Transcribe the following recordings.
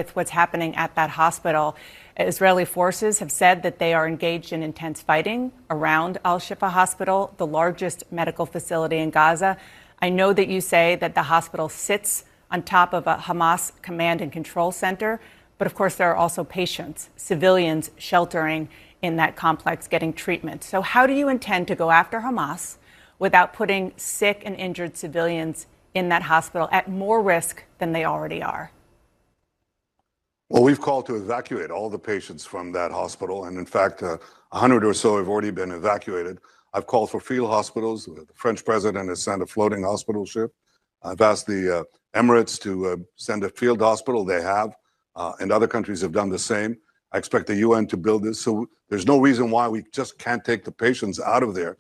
with what's happening at that hospital. Israeli forces have said that they are engaged in intense fighting around Al-Shifa Hospital, the largest medical facility in Gaza. I know that you say that the hospital sits on top of a Hamas command and control center, but of course there are also patients, civilians sheltering in that complex getting treatment. So how do you intend to go after Hamas without putting sick and injured civilians in that hospital at more risk than they already are? Well, we've called to evacuate all the patients from that hospital. And in fact, 100 or so have already been evacuated. I've called for field hospitals. The French president has sent a floating hospital ship. I've asked the Emirates to send a field hospital. They have, and other countries have done the same. I expect the UN to build this. So there's no reason why we just can't take the patients out of there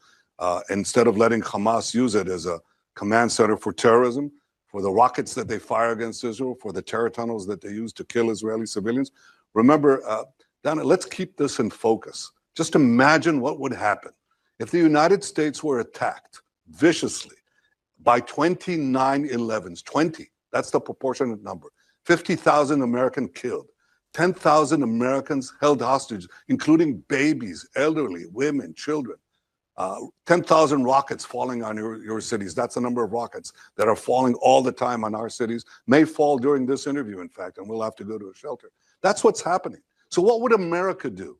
instead of letting Hamas use it as a command center for terrorism, for the rockets that they fire against Israel, for the terror tunnels that they use to kill Israeli civilians. Remember, Donna, let's keep this in focus. Just imagine what would happen if the United States were attacked viciously by 29 11s. 20, that's the proportionate number. 50,000 Americans killed. 10,000 Americans held hostage, including babies, elderly, women, children. 10,000 rockets falling on your cities. That's the number of rockets that are falling all the time on our cities. May fall during this interview, in fact, and we'll have to go to a shelter. That's what's happening. So what would America do?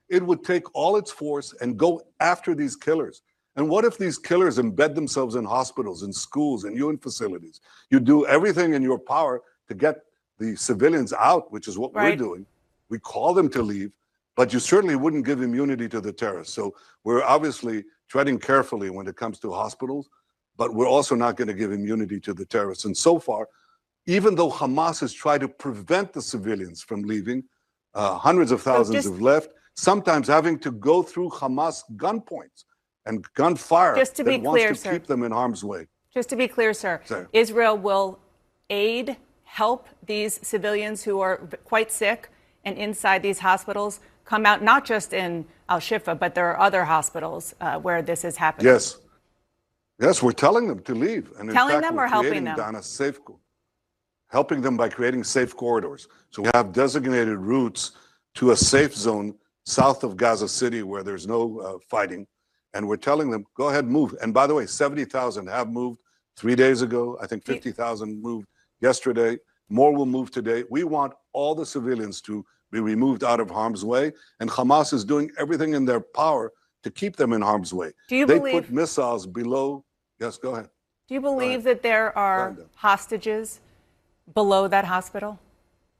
It would take all its force and go after these killers. And what if these killers embed themselves in hospitals, in schools, in UN facilities? You do everything in your power to get the civilians out, which is what we're doing. We call them to leave, but you certainly wouldn't give immunity to the terrorists. So we're obviously treading carefully when it comes to hospitals, but we're also not going to give immunity to the terrorists. And so far, even though Hamas has tried to prevent the civilians from leaving, hundreds of thousands have left, sometimes having to go through Hamas gunpoints and gunfire that wants to keep them in harm's way. Just to be clear, sir, Israel will help these civilians who are quite sick and inside these hospitals come out, not just in Al-Shifa, but there are other hospitals where this is happening. Yes. Yes, we're telling them to leave. And telling them or helping them? Donna, helping them by creating safe corridors. So we have designated routes to a safe zone south of Gaza City where there's no fighting. And we're telling them, go ahead, move. And by the way, 70,000 have moved 3 days ago. I think 50,000 moved yesterday. More will move today. We want all the civilians to be removed out of harm's way. And Hamas is doing everything in their power to keep them in harm's way. Do you believe they put missiles below? Yes, go ahead. Do you believe that there are hostages below that hospital?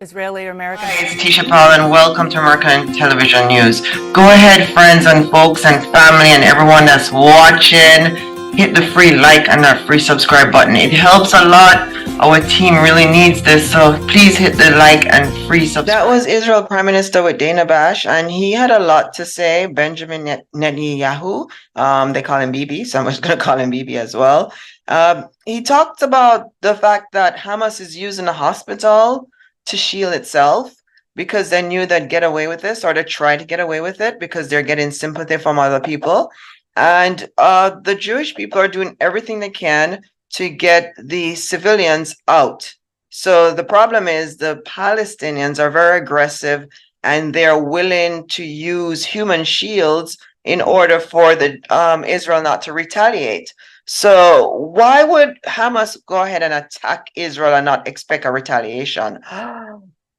Israeli or American? Hi, it's Tisha Paul, and welcome to American Television News. Go ahead, friends and folks and family and everyone that's watching. Hit the free like and that free subscribe button. It helps a lot. Our team really needs this, so please hit the like and free subscribe. That was Israel Prime Minister with Dana Bash, and he had a lot to say. Benjamin Netanyahu, they call him Bibi, so I'm just going to call him Bibi as well. He talked about the fact that Hamas is using a hospital to shield itself because they knew they'd get away with this, or they tried to get away with it because they're getting sympathy from other people. And the Jewish people are doing everything they can to get the civilians out. So the problem is the Palestinians are very aggressive and they're willing to use human shields in order for the Israel not to retaliate. So why would Hamas go ahead and attack Israel and not expect a retaliation?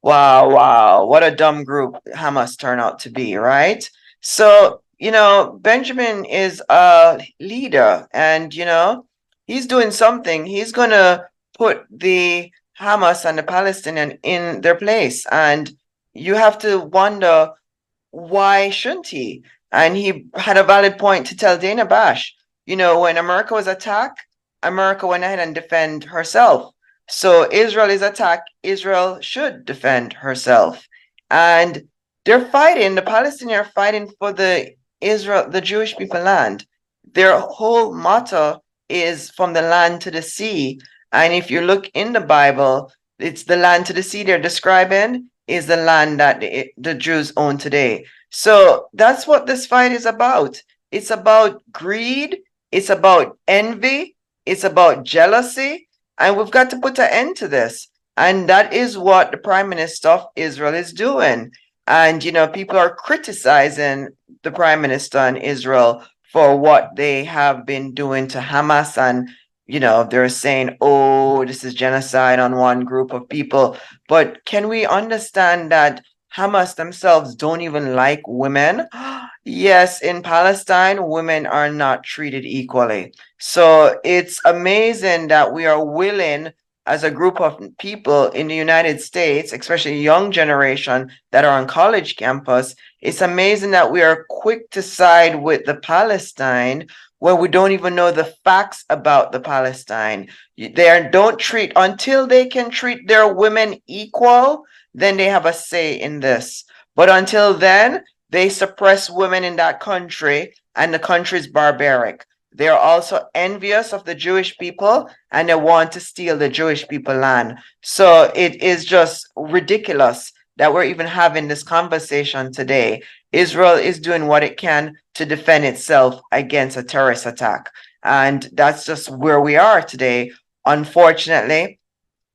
Wow, what a dumb group Hamas turned out to be, right? So, Benjamin is a leader and, he's doing something. He's going to put the Hamas and the Palestinian in their place. And you have to wonder, why shouldn't he? And he had a valid point to tell Dana Bash, when America was attacked, America went ahead and defend herself. So Israel is attacked, Israel should defend herself. And they're fighting, the Palestinians are fighting for the Jewish people land. Their whole motto is from the land to the sea. And if you look in the Bible, it's the land to the sea they're describing is the land that the Jews own today. So that's what this fight is about. It's about greed. It's about envy. It's about jealousy. And we've got to put an end to this. And that is what the Prime Minister of Israel is doing. And, people are criticizing the Prime Minister in Israel for what they have been doing to Hamas. And, they're saying, oh, this is genocide on one group of people. But can we understand that Hamas themselves don't even like women? Yes, in Palestine, women are not treated equally. So it's amazing that we are willing, as a group of people in the United States, especially young generation that are on college campus, it's amazing that we are quick to side with the Palestine when we don't even know the facts about the Palestine. Don't treat until they can treat their women equal, then they have a say in this. But until then, they suppress women in that country, and the country is barbaric. They are also envious of the Jewish people, and they want to steal the Jewish people land. So it is just ridiculous that we're even having this conversation today. Israel is doing what it can to defend itself against a terrorist attack. And that's just where we are today. Unfortunately,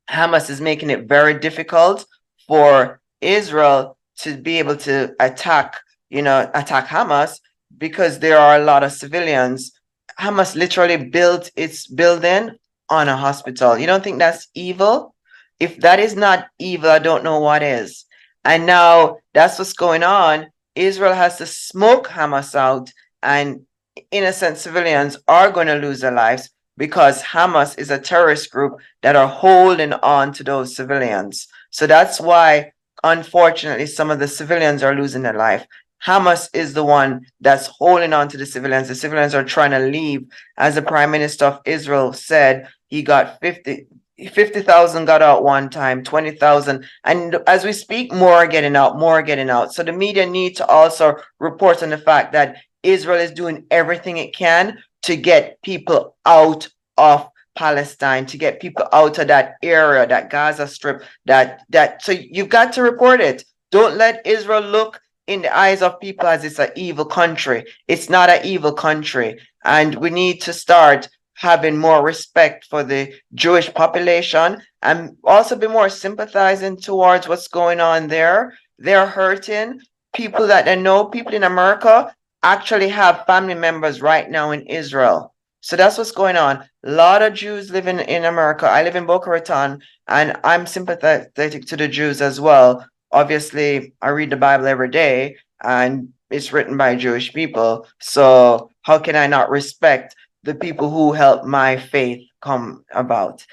Hamas is making it very difficult for Israel to be able to attack Hamas, because there are a lot of civilians. Hamas literally built its building on a hospital. You don't think that's evil? If that is not evil, I don't know what is. And now that's what's going on. Israel has to smoke Hamas out, and innocent civilians are going to lose their lives because Hamas is a terrorist group that are holding on to those civilians. So that's why, unfortunately, some of the civilians are losing their life. Hamas is the one that's holding on to the civilians. The civilians are trying to leave. As the Prime Minister of Israel said, he got 50,000 got out one time, 20,000. And as we speak, more are getting out, more are getting out. So the media need to also report on the fact that Israel is doing everything it can to get people out of Palestine, to get people out of that area, that Gaza Strip, so you've got to report it. Don't let Israel look in the eyes of people as it's an evil country. It's not an evil country. And we need to start having more respect for the Jewish population and also be more sympathizing towards what's going on there. They're hurting. People that they know, people in America actually have family members right now in Israel. So that's what's going on. A lot of Jews living in America. I live in Boca Raton, and I'm sympathetic to the Jews as well. Obviously, I read the Bible every day, and it's written by Jewish people. So how can I not respect the people who helped my faith come about?